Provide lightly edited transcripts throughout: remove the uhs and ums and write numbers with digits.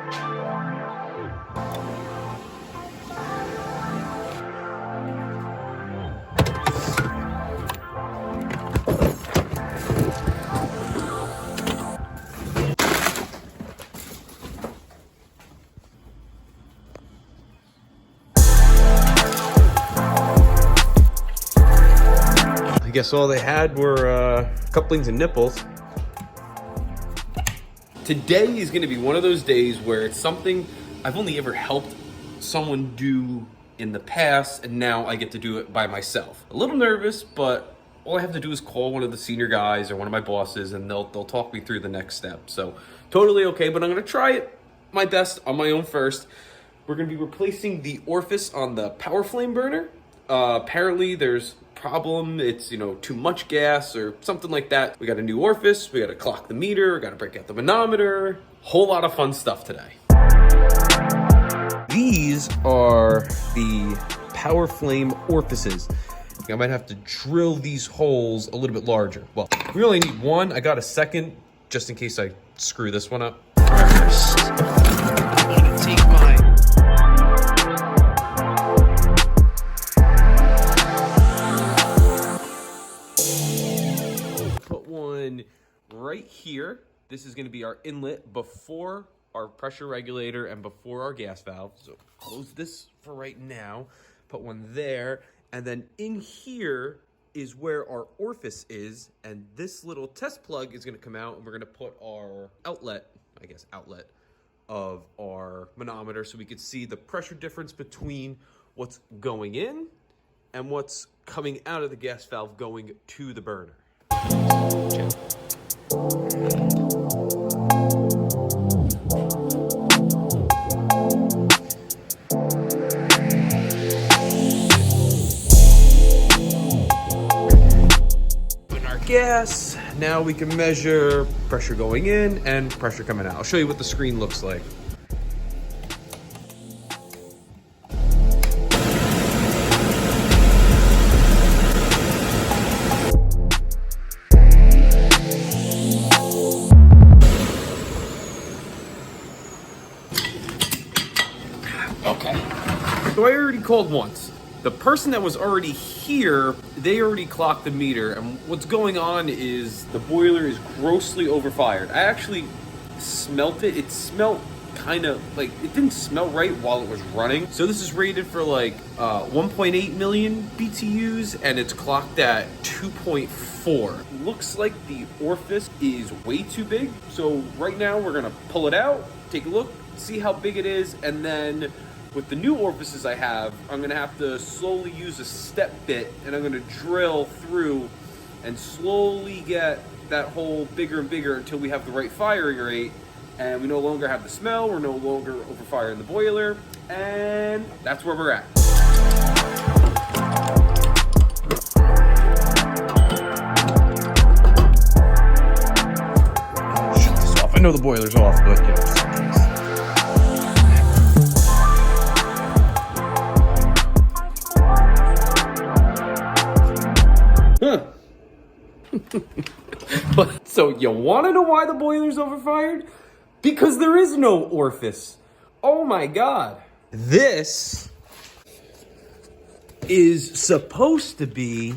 I guess all they had were couplings and nipples. Today is gonna be one of those days where it's something I've only ever helped someone do in the past, and now I get to do it by myself. A little nervous, but all I have to do is call one of the senior guys or one of my bosses, and they'll talk me through the next step. So totally okay, but I'm gonna try it my best on my own first. We're gonna be replacing the orifice on the PowerFlame burner. Apparently there's problem, it's, you know, too much gas or something like that. We got a new orifice, we got to clock the meter, we got to break out the manometer. Whole lot of fun stuff today. These are the PowerFlame orifices. I might have to drill these holes a little bit larger. Well, we only need one. I got a second just in case I screw this one up. First, I'm gonna take my right here. This is going to be our inlet before our pressure regulator and before our gas valve. So close this for right now, put one there, and then in here is where our orifice is, and this little test plug is going to come out, and we're going to put our outlet, I guess outlet, of our manometer so we could see the pressure difference between what's going in and what's coming out of the gas valve going to the burner. Gas. Now we can measure pressure going in and pressure coming out. I'll show you what the screen looks like. Okay. So I already called once. The person that was already here, they already clocked the meter, and what's going on is the boiler is grossly overfired. I actually smelt it. It smelled kind of like, it didn't smell right while it was running. So this is rated for like 1.8 million BTUs, and it's clocked at 2.4. Looks like the orifice is way too big. So right now we're gonna pull it out, take a look, see how big it is, and then with the new orifices I have, I'm gonna have to slowly use a step bit, and I'm gonna drill through and slowly get that hole bigger and bigger until we have the right firing rate, and we no longer have the smell, we're no longer overfiring the boiler, and that's where we're at. Shut this off. I know the boiler's off, but you know. But so you want to know why the boiler's overfired? Because there is no orifice. Oh my God. This is supposed to be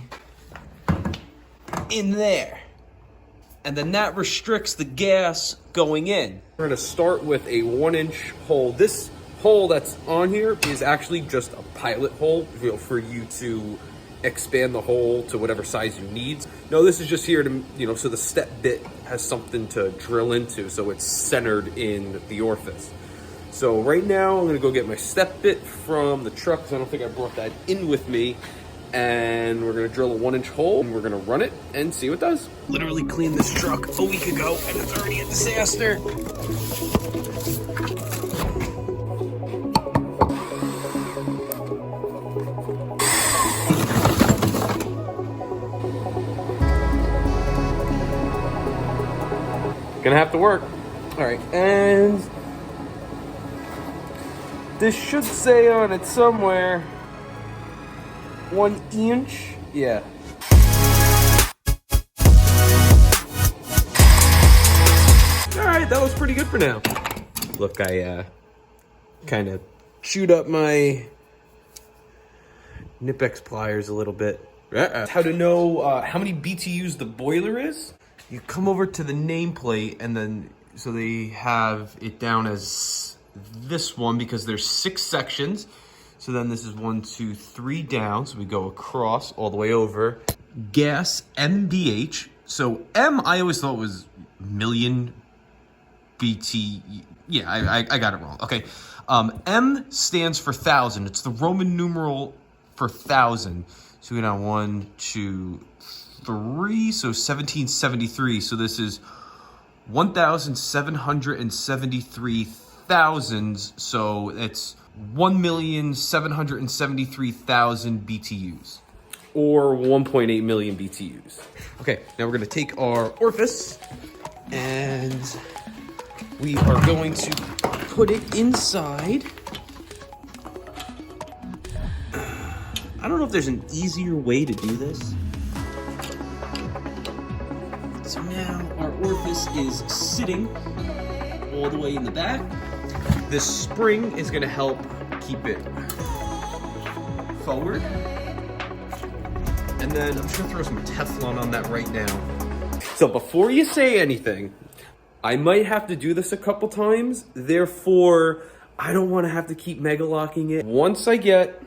in there. And then that restricts the gas going in. We're going to start with a 1-inch hole. This hole that's on here is actually just a pilot hole for you to expand the hole to whatever size you need. No, this is just here to, you know, so the step bit has something to drill into, so it's centered in the orifice. So right now I'm gonna go get my step bit from the truck, because I don't think I brought that in with me, and we're gonna drill a 1-inch hole, and we're gonna run it and see what it does. Literally cleaned this truck a week ago, and it's already a disaster. Gonna have to work. All right, and this should say on it somewhere 1 inch. Yeah. All right, that was pretty good for now. Look, I kind of chewed up my Nipex pliers a little bit. How to know how many BTUs the boiler is? You come over to the nameplate, and then so they have it down as this one because there's 6 sections. So then this is 1, 2, 3 down. So we go across all the way over. Gas MBH. So M I always thought was million BT. Yeah, I got it wrong. Okay. M stands for 1,000. It's the Roman numeral for 1,000. So we go down 1, 2, 3. So 1773. So this is 1,773 thousands. So it's 1,773,000 BTUs. Or 1.8 million BTUs. Okay, now we're gonna take our orifice and we are going to put it inside. I don't know if there's an easier way to do this. So now our orifice is sitting all the way in the back. This spring is gonna help keep it forward. And then I'm just gonna throw some Teflon on that right now. So before you say anything, I might have to do this a couple times. Therefore, I don't wanna have to keep mega locking it. Once I get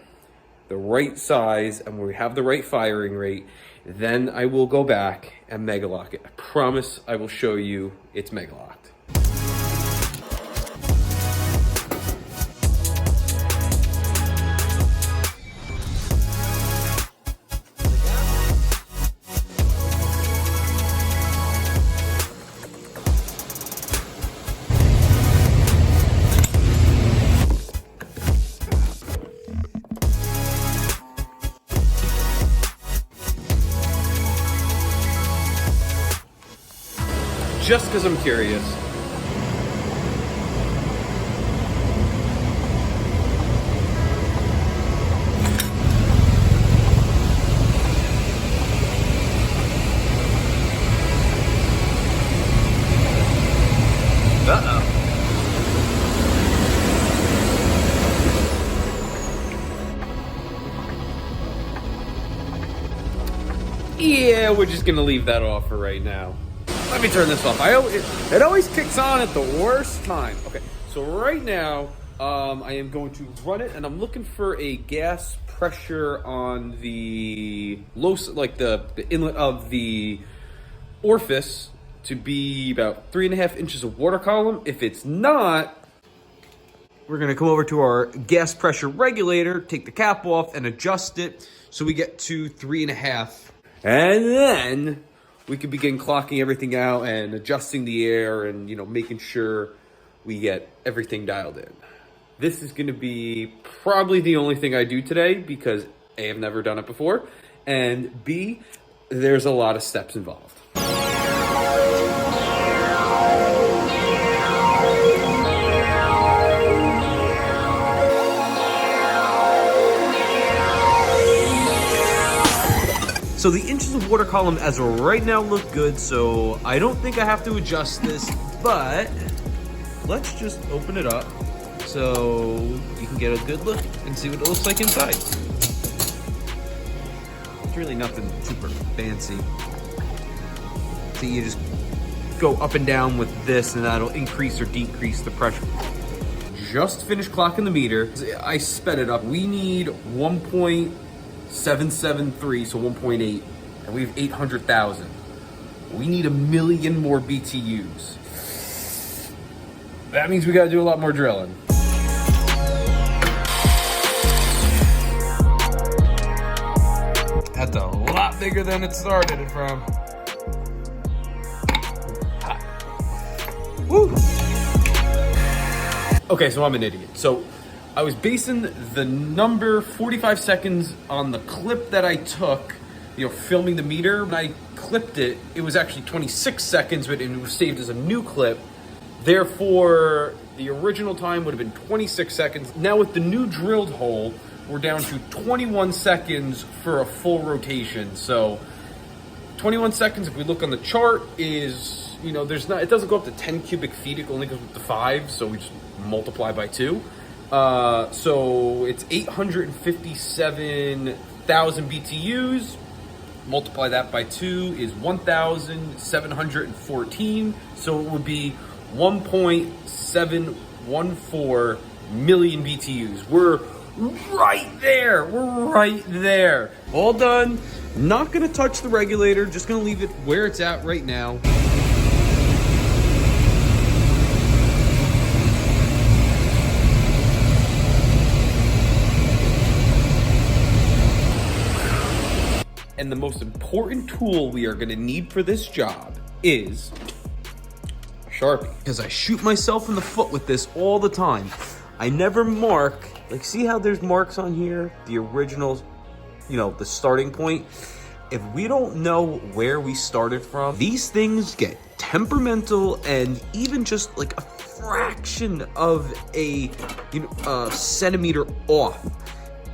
the right size and we have the right firing rate, then I will go back and mega lock it. I promise I will show you it's mega locked. Just because I'm curious. Uh-oh. Yeah, we're just gonna leave that off for right now. Let me turn this off. It always kicks on at the worst time. Okay, so right now, I am going to run it, and I'm looking for a gas pressure on the low, like the inlet of the orifice to be about 3.5 inches of water column. If it's not, we're gonna come over to our gas pressure regulator, take the cap off, and adjust it so we get to 3.5, and then we can begin clocking everything out and adjusting the air and, you know, making sure we get everything dialed in. This is gonna be probably the only thing I do today because A, I've never done it before, and B, there's a lot of steps involved. So the inches of water column as of right now look good, so I don't think I have to adjust this, but let's just open it up so you can get a good look and see what it looks like inside. It's really nothing super fancy. So you just go up and down with this and that'll increase or decrease the pressure. Just finished clocking the meter. I sped it up. We need 1.773, so 1.8, and we have 800,000. We need 1 million more BTUs. That means we gotta do a lot more drilling. That's a lot bigger than it started it from. Woo! Okay, so I'm an idiot. So I was basing the number 45 seconds on the clip that I took, you know, filming the meter. When I clipped it, it was actually 26 seconds, but it was saved as a new clip. Therefore, the original time would have been 26 seconds. Now with the new drilled hole, we're down to 21 seconds for a full rotation. So 21 seconds, if we look on the chart, is, you know, it doesn't go up to 10 cubic feet, it only goes up to 5. So we just multiply by 2. So it's 857,000 BTUs. Multiply that by 2 is 1,714. So it would be 1.714 million BTUs. We're right there. We're right there. All done. Not gonna touch the regulator. Just gonna leave it where it's at right now. And the most important tool we are gonna need for this job is a Sharpie. Because I shoot myself in the foot with this all the time. I never mark, like see how there's marks on here? The original, you know, the starting point. If we don't know where we started from, these things get temperamental, and even just like a fraction of a centimeter off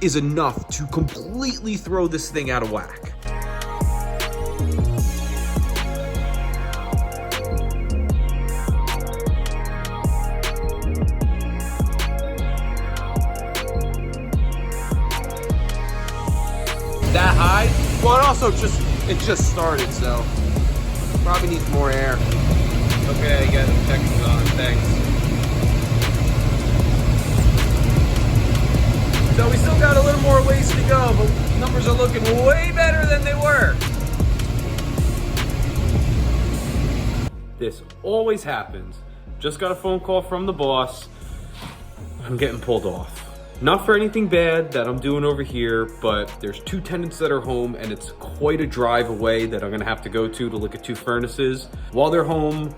is enough to completely throw this thing out of whack. That high? Well, it also it just started, so probably needs more air. Okay, I got the protections on, thanks. So we still got a little more ways to go, but numbers are looking way better than they were. This always happens. Just got a phone call from the boss. I'm getting pulled off. Not for anything bad that I'm doing over here, but there's 2 tenants that are home, and it's quite a drive away that I'm gonna have to go to look at 2 furnaces. While they're home,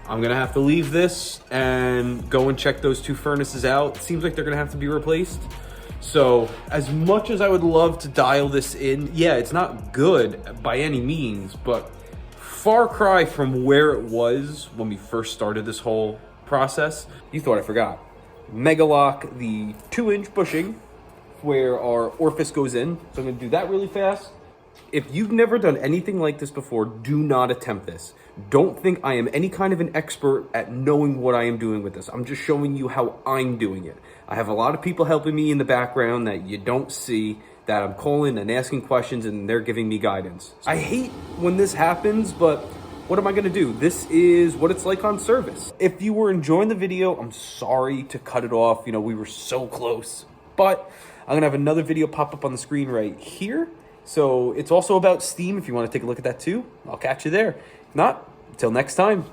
I'm gonna have to leave this and go and check those 2 furnaces out. It seems like they're gonna have to be replaced. So as much as I would love to dial this in, yeah, it's not good by any means, but far cry from where it was when we first started this whole process. You thought I forgot. Mega lock the 2-inch bushing where our orifice goes in. So I'm gonna do that really fast. If you've never done anything like this before, do not attempt this. Don't think I am any kind of an expert at knowing what I am doing with this. I'm just showing you how I'm doing it. I have a lot of people helping me in the background that you don't see, that I'm calling and asking questions, and they're giving me guidance. I hate when this happens, but what am I gonna do? This is what it's like on service. If you were enjoying the video, I'm sorry to cut it off. You know, we were so close, but I'm gonna have another video pop up on the screen right here. So it's also about steam if you wanna take a look at that too. I'll catch you there. If not, until next time.